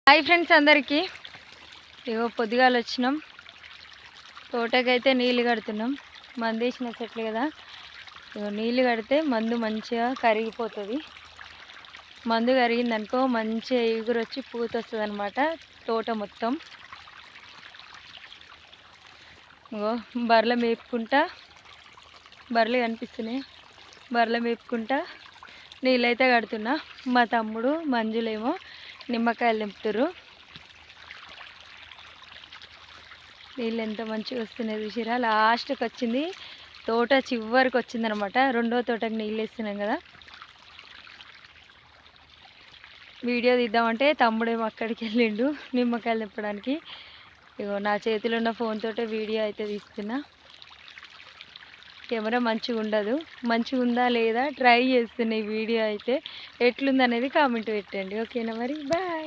Hi friends అందరికీ. ఇగో పొద్దుగాల వచ్చినాం, తోటకైతే నీళ్ళు కడుతున్నాం. మందు వేసిన చెట్లు కదా, ఇగో నీళ్ళు కడితే మందు మంచిగా కరిగిపోతుంది. మందు కరిగిందనుకో మంచిగా ఎగురు వచ్చి పూత వస్తుంది అనమాట తోట మొత్తం. ఇగో బర్రెలు మేపుకుంటా, బర్రెలు కనిపిస్తున్నాయి, బర్రెలు మేపుకుంటా నీళ్ళైతే కడుతున్నా. మా తమ్ముడు మంజులేమో నిమ్మకాయలు నింపుతారు. నీళ్ళు ఎంత మంచిగా వస్తున్నాయి చూసిరా. లాస్ట్కి వచ్చింది, తోట చివరికి వచ్చిందనమాట. రెండో తోటకి నీళ్ళు వేస్తున్నాం కదా, వీడియో తీద్దామంటే తమ్ముడేమో అక్కడికి వెళ్ళిండు నిమ్మకాయలు నింపడానికి. ఇగో నా చేతిలో ఉన్న ఫోన్ తోటే వీడియో అయితే తీస్తున్నా. కెమెరా మంచిగా ఉండదు, మంచిగా ఉందా లేదా ట్రై చేస్తున్నా. ఈ వీడియో అయితే ఎట్లుందనేది కామెంట్ పెట్టండి. ఓకేనా మరి, బాయ్.